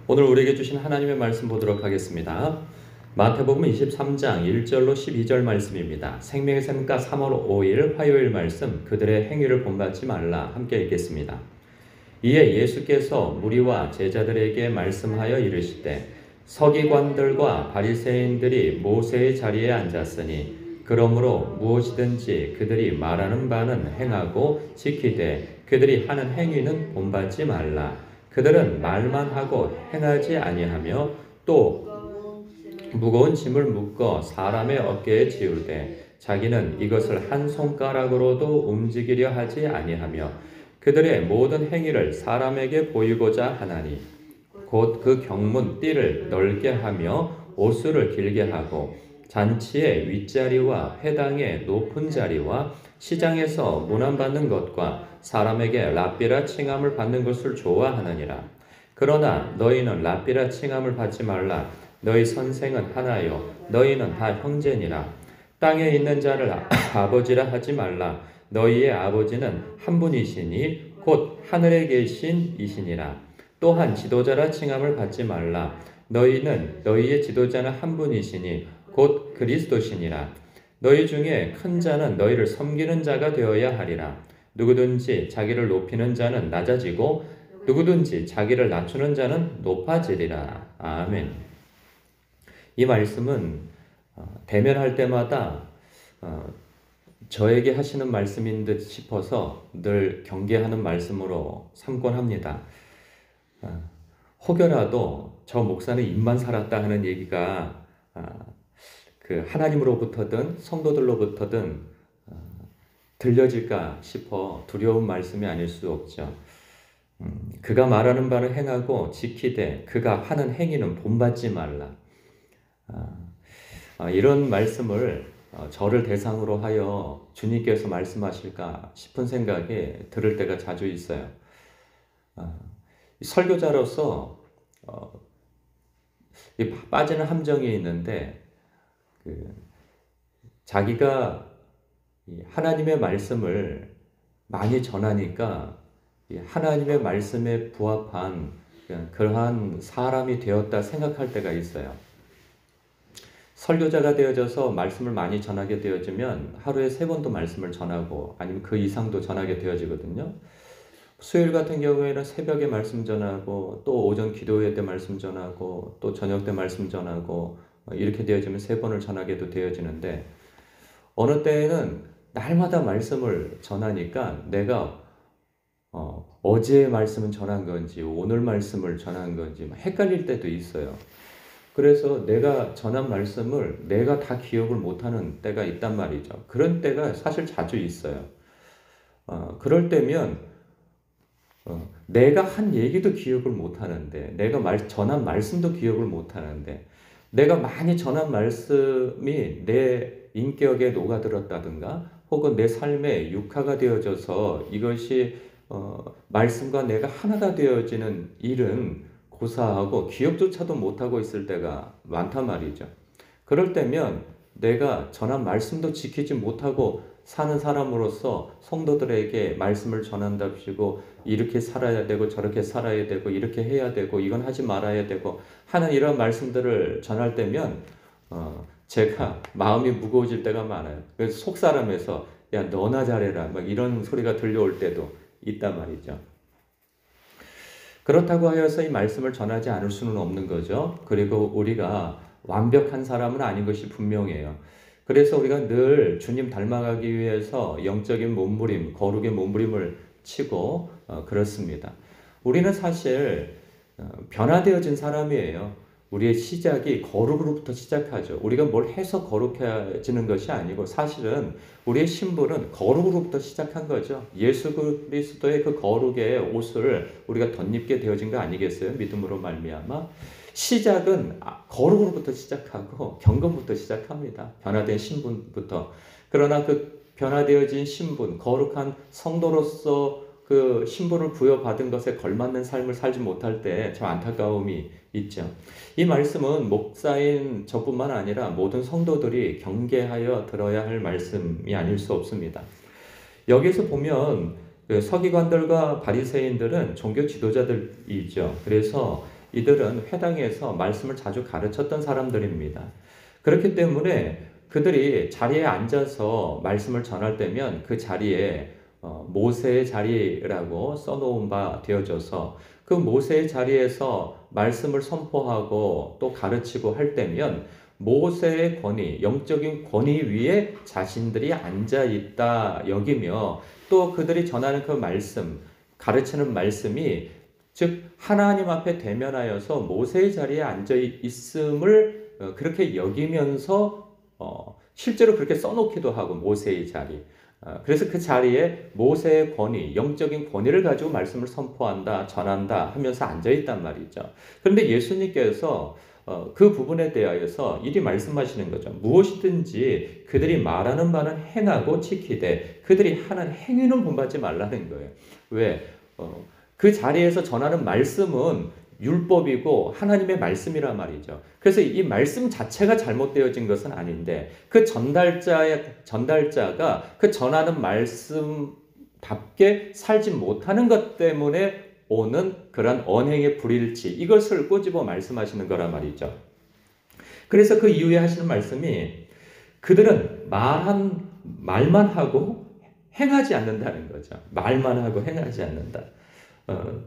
오늘 우리에게 주신 하나님의 말씀 보도록 하겠습니다. 마태복음 23장 1절로 12절 말씀입니다. 생명의 샘가 3월 5일 화요일 말씀, 그들의 행위를 본받지 말라. 함께 읽겠습니다. 이에 예수께서 무리와 제자들에게 말씀하여 이르시되 서기관들과 바리새인들이 모세의 자리에 앉았으니 그러므로 무엇이든지 그들이 말하는 바는 행하고 지키되 그들이 하는 행위는 본받지 말라. 그들은 말만 하고 행하지 아니하며 또 무거운 짐을 묶어 사람의 어깨에 지우되 자기는 이것을 한 손가락으로도 움직이려 하지 아니하며 그들의 모든 행위를 사람에게 보이고자 하나니 곧 그 경문 띠를 넓게 하며 옷수를 길게 하고 잔치의 윗자리와 회당의 높은 자리와 시장에서 문안받는 것과 사람에게 랍비라 칭함을 받는 것을 좋아하느니라. 그러나 너희는 랍비라 칭함을 받지 말라. 너희 선생은 하나요 너희는 다 형제니라. 땅에 있는 자를 아버지라 하지 말라. 너희의 아버지는 한 분이시니 곧 하늘에 계신 이시니라. 또한 지도자라 칭함을 받지 말라. 너희의 지도자는 한 분이시니 곧 그리스도시니라. 너희 중에 큰 자는 너희를 섬기는 자가 되어야 하리라. 누구든지 자기를 높이는 자는 낮아지고 누구든지 자기를 낮추는 자는 높아지리라. 아멘. 이 말씀은 대면할 때마다 저에게 하시는 말씀인 듯 싶어서 늘 경계하는 말씀으로 삼곤 합니다. 혹여라도 저 목사는 입만 살았다 하는 얘기가 그 하나님으로부터든 성도들로부터든 들려질까 싶어 두려운 말씀이 아닐 수 없죠. 그가 말하는 바를 행하고 지키되 그가 하는 행위는 본받지 말라. 이런 말씀을 저를 대상으로 하여 주님께서 말씀하실까 싶은 생각에 들을 때가 자주 있어요. 설교자로서 빠지는 함정이 있는데 자기가 하나님의 말씀을 많이 전하니까 하나님의 말씀에 부합한 그러한 사람이 되었다 생각할 때가 있어요. 설교자가 되어져서 말씀을 많이 전하게 되어지면 하루에 3번도 말씀을 전하고 아니면 그 이상도 전하게 되어지거든요. 수요일 같은 경우에는 새벽에 말씀 전하고 또 오전 기도회 때 말씀 전하고 또 저녁 때 말씀 전하고 이렇게 되어지면 3번을 전하게도 되어지는데 어느 때에는 날마다 말씀을 전하니까 내가 어제의 말씀은 전한 건지 오늘 말씀을 전한 건지 헷갈릴 때도 있어요. 그래서 내가 전한 말씀을 내가 다 기억을 못하는 때가 있단 말이죠. 그런 때가 사실 자주 있어요. 그럴 때면 내가 한 얘기도 기억을 못하는데 내가 전한 말씀도 기억을 못하는데 내가 많이 전한 말씀이 내 인격에 녹아들었다든가 혹은 내 삶에 육화가 되어져서 이것이 말씀과 내가 하나가 되어지는 일은 고사하고 기억조차도 못하고 있을 때가 많단 말이죠. 그럴 때면 내가 전한 말씀도 지키지 못하고 사는 사람으로서 성도들에게 말씀을 전한답시고 이렇게 살아야 되고 저렇게 살아야 되고 이렇게 해야 되고 이건 하지 말아야 되고 하는 이런 말씀들을 전할 때면 제가 마음이 무거워질 때가 많아요. 그래서 속사람에서 야 너나 잘해라 막 이런 소리가 들려올 때도 있단 말이죠. 그렇다고 하여서 이 말씀을 전하지 않을 수는 없는 거죠. 그리고 우리가 완벽한 사람은 아닌 것이 분명해요. 그래서 우리가 늘 주님 닮아가기 위해서 영적인 몸부림, 거룩의 몸부림을 치고 그렇습니다. 우리는 사실 변화되어진 사람이에요. 우리의 시작이 거룩으로부터 시작하죠. 우리가 뭘 해서 거룩해지는 것이 아니고 사실은 우리의 신분은 거룩으로부터 시작한 거죠. 예수 그리스도의 그 거룩의 옷을 우리가 덧입게 되어진 거 아니겠어요? 믿음으로 말미암아. 시작은 거룩으로부터 시작하고 경건부터 시작합니다. 변화된 신분부터. 그러나 그 변화되어진 신분, 거룩한 성도로서 그 신분을 부여받은 것에 걸맞는 삶을 살지 못할 때 참 안타까움이 있죠. 이 말씀은 목사인 저뿐만 아니라 모든 성도들이 경계하여 들어야 할 말씀이 아닐 수 없습니다. 여기서 보면 서기관들과 바리새인들은 종교 지도자들이죠. 그래서 이들은 회당에서 말씀을 자주 가르쳤던 사람들입니다. 그렇기 때문에 그들이 자리에 앉아서 말씀을 전할 때면 그 자리에 모세의 자리라고 써놓은 바 되어져서 그 모세의 자리에서 말씀을 선포하고 또 가르치고 할 때면 모세의 권위, 영적인 권위 위에 자신들이 앉아 있다 여기며 또 그들이 전하는 그 말씀, 가르치는 말씀이 즉 하나님 앞에 대면하여서 모세의 자리에 앉아 있음을 그렇게 여기면서 실제로 그렇게 써놓기도 하고 모세의 자리. 그래서 그 자리에 모세의 권위, 영적인 권위를 가지고 말씀을 선포한다, 전한다 하면서 앉아 있단 말이죠. 그런데 예수님께서 그 부분에 대하여서 이리 말씀하시는 거죠. 무엇이든지 그들이 말하는 바는 행하고 지키되 그들이 하는 행위는 본받지 말라는 거예요. 왜? 그 자리에서 전하는 말씀은 율법이고 하나님의 말씀이란 말이죠. 그래서 이 말씀 자체가 잘못되어진 것은 아닌데 그 전달자가 그 전하는 말씀답게 살지 못하는 것 때문에 오는 그런 언행의 불일치 이것을 꼬집어 말씀하시는 거란 말이죠. 그래서 그 이후에 하시는 말씀이 그들은 말만 하고 행하지 않는다는 거죠. 말만 하고 행하지 않는다.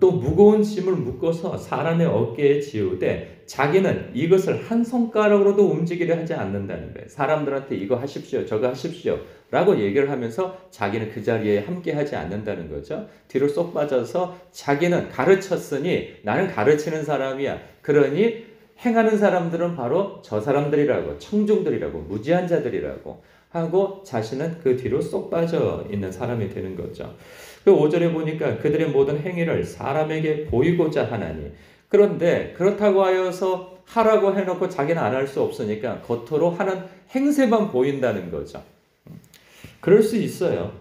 또 무거운 짐을 묶어서 사람의 어깨에 지우되 자기는 이것을 한 손가락으로도 움직이려 하지 않는다는 거예요. 사람들한테 이거 하십시오, 저거 하십시오 라고 얘기를 하면서 자기는 그 자리에 함께 하지 않는다는 거죠. 뒤로 쏙 빠져서 자기는 가르쳤으니 나는 가르치는 사람이야. 그러니 행하는 사람들은 바로 저 사람들이라고, 청중들이라고, 무지한 자들이라고 하고 자신은 그 뒤로 쏙 빠져 있는 사람이 되는 거죠. 그 5절에 보니까 그들의 모든 행위를 사람에게 보이고자 하나니 그런데 그렇다고 하여서 하라고 해놓고 자기는 안 할 수 없으니까 겉으로 하는 행세만 보인다는 거죠. 그럴 수 있어요.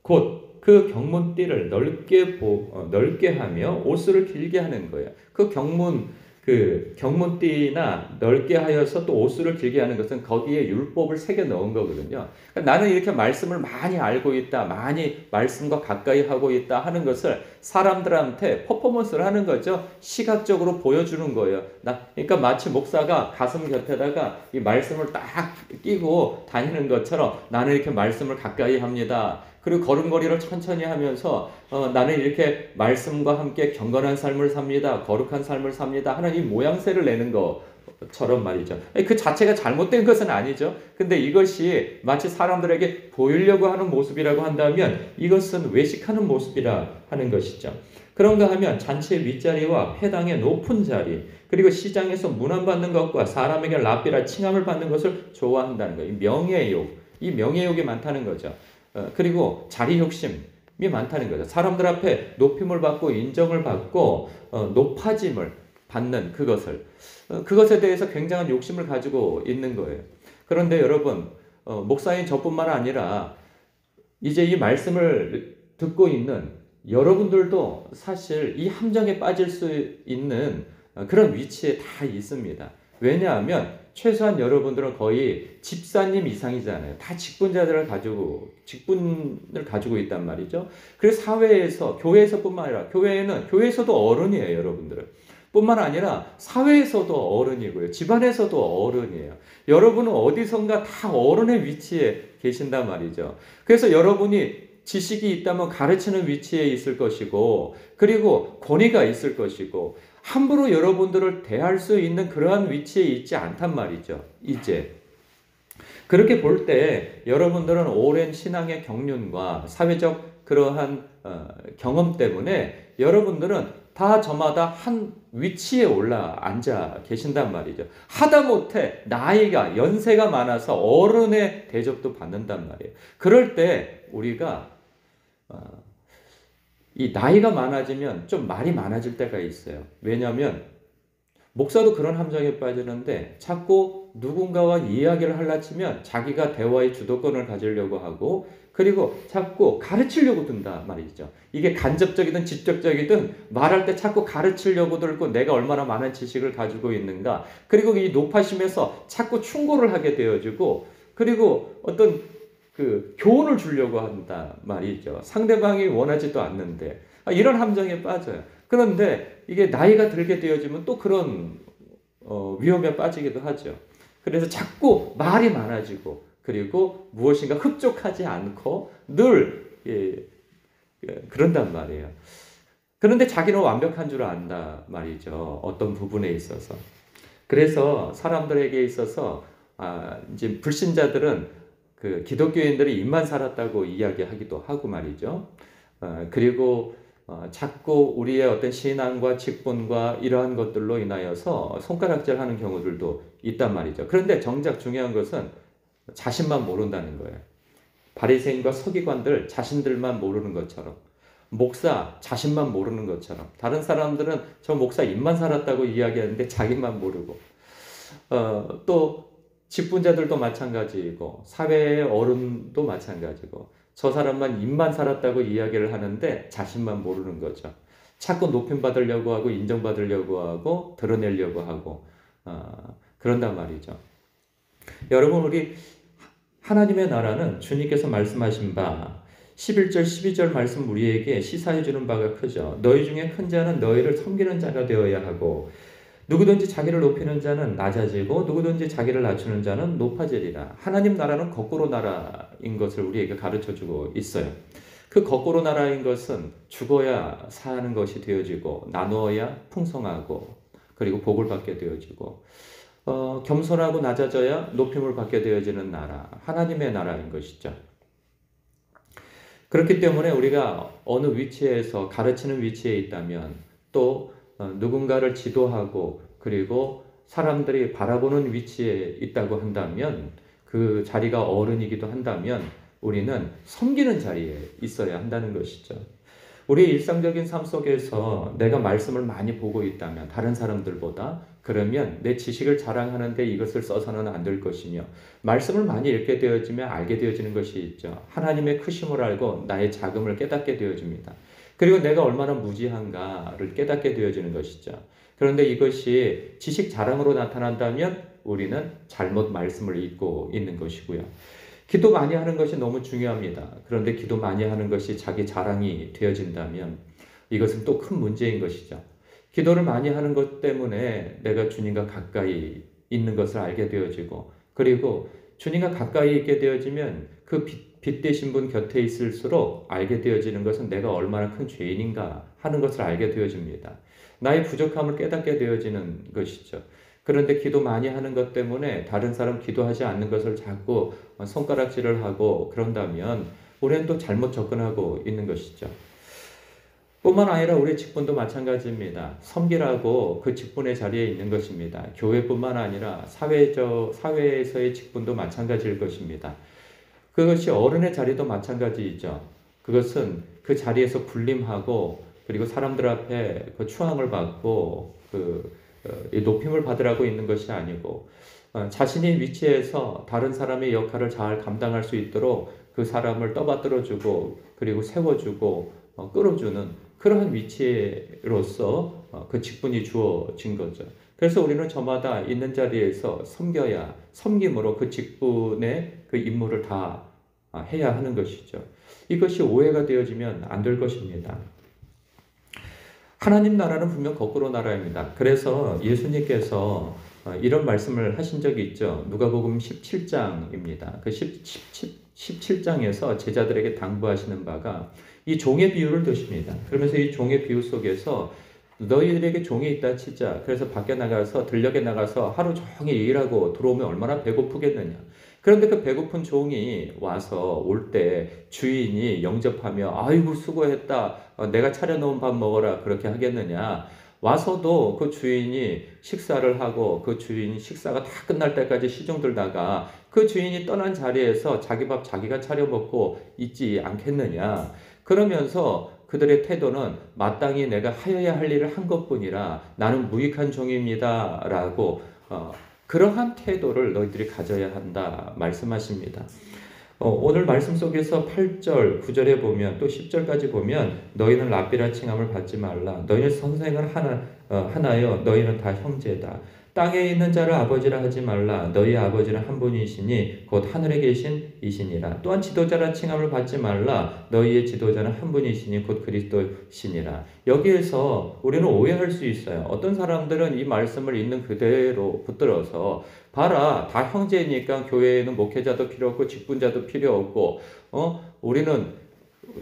곧 그 경문띠를 넓게 하며 옷을 길게 하는 거예요. 그 경문띠나 넓게 하여서 또 옷을 길게 하는 것은 거기에 율법을 새겨 넣은 거거든요. 그러니까 나는 이렇게 말씀을 많이 알고 있다, 많이 말씀과 가까이 하고 있다 하는 것을 사람들한테 퍼포먼스를 하는 거죠. 시각적으로 보여주는 거예요. 그러니까 마치 목사가 가슴 곁에다가 이 말씀을 딱 끼고 다니는 것처럼 나는 이렇게 말씀을 가까이 합니다. 그리고 걸음걸이를 천천히 하면서 나는 이렇게 말씀과 함께 경건한 삶을 삽니다. 거룩한 삶을 삽니다. 하는 이 모양새를 내는 것처럼 말이죠. 그 자체가 잘못된 것은 아니죠. 근데 이것이 마치 사람들에게 보이려고 하는 모습이라고 한다면 이것은 외식하는 모습이라 하는 것이죠. 그런가 하면 잔치의 윗자리와 회당의 높은 자리 그리고 시장에서 문안받는 것과 사람에게 랍비라 칭함을 받는 것을 좋아한다는 거예요. 이 명예욕이 많다는 거죠. 그리고 자리 욕심이 많다는 거죠. 사람들 앞에 높임을 받고 인정을 받고 높아짐을 받는 그것에 대해서 굉장한 욕심을 가지고 있는 거예요. 그런데 여러분 목사인 저뿐만 아니라 이제 이 말씀을 듣고 있는 여러분들도 사실 이 함정에 빠질 수 있는 그런 위치에 다 있습니다. 왜냐하면 최소한 여러분들은 거의 집사님 이상이잖아요. 다 직분을 가지고 있단 말이죠. 그래서 사회에서, 교회에서뿐만 아니라, 교회에서도 어른이에요, 여러분들은. 뿐만 아니라 사회에서도 어른이고요. 집안에서도 어른이에요. 여러분은 어디선가 다 어른의 위치에 계신단 말이죠. 그래서 여러분이 지식이 있다면 가르치는 위치에 있을 것이고, 그리고 권위가 있을 것이고, 함부로 여러분들을 대할 수 있는 그러한 위치에 있지 않단 말이죠. 이제 그렇게 볼 때 여러분들은 오랜 신앙의 경륜과 사회적 그러한 경험 때문에 여러분들은 다 저마다 한 위치에 올라 앉아 계신단 말이죠. 하다못해 나이가 연세가 많아서 어른의 대접도 받는단 말이에요. 그럴 때 우리가 이 나이가 많아지면 좀 말이 많아질 때가 있어요. 왜냐하면 목사도 그런 함정에 빠지는데 자꾸 누군가와 이야기를 하려치면 자기가 대화의 주도권을 가지려고 하고 그리고 자꾸 가르치려고 든다 말이죠. 이게 간접적이든 직접적이든 말할 때 자꾸 가르치려고 들고 내가 얼마나 많은 지식을 가지고 있는가 그리고 이 높아심에서 자꾸 충고를 하게 되어지고 그리고 어떤 교훈을 주려고 한다 말이죠. 상대방이 원하지도 않는데 이런 함정에 빠져요. 그런데 이게 나이가 들게 되어지면 또 그런 위험에 빠지기도 하죠. 그래서 자꾸 말이 많아지고 그리고 무엇인가 흡족하지 않고 늘 그런단 말이에요. 그런데 자기는 완벽한 줄 안다 말이죠. 어떤 부분에 있어서. 그래서 사람들에게 있어서 이제 불신자들은 그 기독교인들이 입만 살았다고 이야기하기도 하고 말이죠. 그리고 자꾸 우리의 어떤 신앙과 직분과 이러한 것들로 인하여서 손가락질하는 경우들도 있단 말이죠. 그런데 정작 중요한 것은 자신만 모른다는 거예요. 바리새인과 서기관들 자신들만 모르는 것처럼, 목사 자신만 모르는 것처럼, 다른 사람들은 저 목사 입만 살았다고 이야기하는데 자기만 모르고, 또 직분자들도 마찬가지이고 사회의 어른도 마찬가지고, 저 사람만 입만 살았다고 이야기를 하는데 자신만 모르는 거죠. 자꾸 높임 받으려고 하고 인정받으려고 하고 드러내려고 하고 그런단 말이죠. 여러분, 우리 하나님의 나라는 주님께서 말씀하신 바 11절 12절 말씀 우리에게 시사해 주는 바가 크죠. 너희 중에 큰 자는 너희를 섬기는 자가 되어야 하고 누구든지 자기를 높이는 자는 낮아지고 누구든지 자기를 낮추는 자는 높아지리라. 하나님 나라는 거꾸로 나라인 것을 우리에게 가르쳐주고 있어요. 그 거꾸로 나라인 것은 죽어야 사는 것이 되어지고 나누어야 풍성하고 그리고 복을 받게 되어지고 겸손하고 낮아져야 높임을 받게 되어지는 나라, 하나님의 나라인 것이죠. 그렇기 때문에 우리가 어느 위치에서 가르치는 위치에 있다면 또 누군가를 지도하고 그리고 사람들이 바라보는 위치에 있다고 한다면 그 자리가 어른이기도 한다면 우리는 섬기는 자리에 있어야 한다는 것이죠. 우리의 일상적인 삶 속에서 내가 말씀을 많이 보고 있다면 다른 사람들보다 그러면 내 지식을 자랑하는데 이것을 써서는 안 될 것이며 말씀을 많이 읽게 되어지면 알게 되어지는 것이 있죠. 하나님의 크심을 알고 나의 작음을 깨닫게 되어집니다. 그리고 내가 얼마나 무지한가를 깨닫게 되어지는 것이죠. 그런데 이것이 지식 자랑으로 나타난다면 우리는 잘못 말씀을 읽고 있는 것이고요. 기도 많이 하는 것이 너무 중요합니다. 그런데 기도 많이 하는 것이 자기 자랑이 되어진다면 이것은 또 큰 문제인 것이죠. 기도를 많이 하는 것 때문에 내가 주님과 가까이 있는 것을 알게 되어지고 그리고 주님과 가까이 있게 되어지면 그 빛 되신 분 곁에 있을수록 알게 되어지는 것은 내가 얼마나 큰 죄인인가 하는 것을 알게 되어집니다. 나의 부족함을 깨닫게 되어지는 것이죠. 그런데 기도 많이 하는 것 때문에 다른 사람 기도하지 않는 것을 자꾸 손가락질을 하고 그런다면 우리는 또 잘못 접근하고 있는 것이죠. 뿐만 아니라 우리 직분도 마찬가지입니다. 섬기라고 그 직분의 자리에 있는 것입니다. 교회뿐만 아니라 사회에서의 직분도 마찬가지일 것입니다. 그것이 어른의 자리도 마찬가지이죠. 그것은 그 자리에서 군림하고 그리고 사람들 앞에 그 추앙을 받고 이 높임을 받으라고 있는 것이 아니고 자신의 위치에서 다른 사람의 역할을 잘 감당할 수 있도록 그 사람을 떠받들어주고 그리고 세워주고 끌어주는 그러한 위치로서 그 직분이 주어진 거죠. 그래서 우리는 저마다 있는 자리에서 섬겨야 섬김으로 그 직분의 그 임무를 다 해야 하는 것이죠. 이것이 오해가 되어지면 안 될 것입니다. 하나님 나라는 분명 거꾸로 나라입니다. 그래서 예수님께서 이런 말씀을 하신 적이 있죠. 누가복음 17장입니다. 그 17장에서 제자들에게 당부하시는 바가 이 종의 비유를 드십니다. 그러면서 이 종의 비유 속에서 너희들에게 종이 있다 치자. 그래서 밖에 나가서 들녘에 나가서 하루 종일 일하고 들어오면 얼마나 배고프겠느냐. 그런데 그 배고픈 종이 와서 올 때 주인이 영접하며 아이고 수고했다. 내가 차려놓은 밥 먹어라. 그렇게 하겠느냐. 와서도 그 주인이 식사를 하고 그 주인이 식사가 다 끝날 때까지 시중 들다가 그 주인이 떠난 자리에서 자기 밥 자기가 차려 먹고 있지 않겠느냐. 그러면서 그들의 태도는 마땅히 내가 하여야 할 일을 한 것뿐이라 나는 무익한 종입니다 라고 그러한 태도를 너희들이 가져야 한다 말씀하십니다. 오늘 말씀 속에서 8절, 9절에 보면 또 10절까지 보면 너희는 랍비라 칭함을 받지 말라. 너희는 선생은 하나여 너희는 다 형제다. 땅에 있는 자를 아버지라 하지 말라. 너희 아버지는 한 분이시니 곧 하늘에 계신 이시니라. 또한 지도자라 칭함을 받지 말라. 너희의 지도자는 한 분이시니 곧 그리스도시니라. 여기에서 우리는 오해할 수 있어요. 어떤 사람들은 이 말씀을 있는 그대로 붙들어서 봐라, 다 형제니까 교회에는 목회자도 필요 없고 직분자도 필요 없고 우리는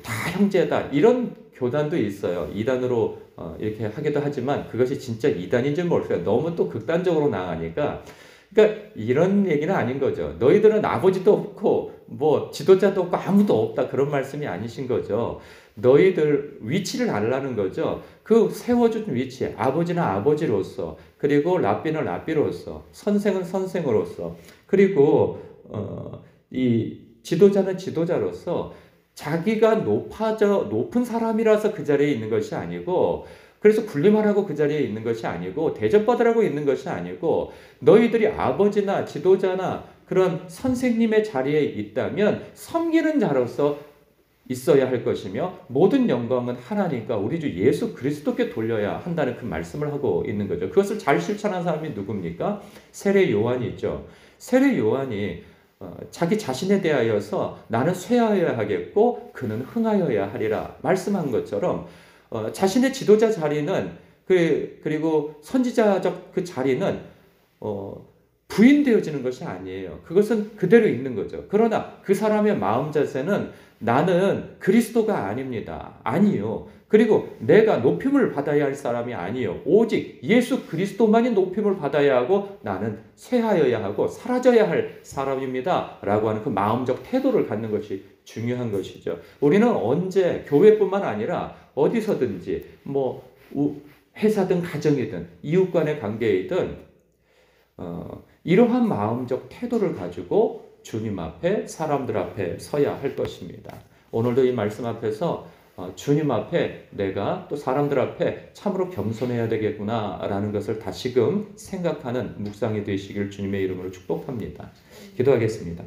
다 형제다, 이런 교단도 있어요. 이단으로 이렇게 하기도 하지만 그것이 진짜 이단인지 모르겠어요. 너무 또 극단적으로 나가니까. 그러니까 이런 얘기는 아닌 거죠. 너희들은 아버지도 없고 뭐 지도자도 없고 아무도 없다, 그런 말씀이 아니신 거죠. 너희들 위치를 알라는 거죠. 그 세워준 위치, 아버지는 아버지로서, 그리고 랍비는 랍비로서, 선생은 선생으로서, 그리고 이 지도자는 지도자로서 자기가 높은 사람이라서 그 자리에 있는 것이 아니고, 그래서 군림하라고 그 자리에 있는 것이 아니고, 대접받으라고 있는 것이 아니고, 너희들이 아버지나 지도자나 그런 선생님의 자리에 있다면 섬기는 자로서 있어야 할 것이며, 모든 영광은 하나님과 우리 주 예수 그리스도께 돌려야 한다는 그 말씀을 하고 있는 거죠. 그것을 잘 실천한 사람이 누굽니까? 세례 요한이 있죠. 세례 요한이 자기 자신에 대하여서 나는 쇠하여야 하겠고 그는 흥하여야 하리라 말씀한 것처럼, 자신의 지도자 자리는 그리고 선지자적 그 자리는 부인되어지는 것이 아니에요. 그것은 그대로 있는 거죠. 그러나 그 사람의 마음 자세는 나는 그리스도가 아닙니다. 아니요. 그리고 내가 높임을 받아야 할 사람이 아니요. 오직 예수 그리스도만이 높임을 받아야 하고 나는 쇠하여야 하고 사라져야 할 사람입니다. 라고 하는 그 마음적 태도를 갖는 것이 중요한 것이죠. 우리는 언제 교회뿐만 아니라 어디서든지 뭐 회사든 가정이든 이웃 간의 관계이든 이러한 마음적 태도를 가지고 주님 앞에, 사람들 앞에 서야 할 것입니다. 오늘도 이 말씀 앞에서 주님 앞에 내가 또 사람들 앞에 참으로 겸손해야 되겠구나라는 것을 다시금 생각하는 묵상이 되시길 주님의 이름으로 축복합니다. 기도하겠습니다.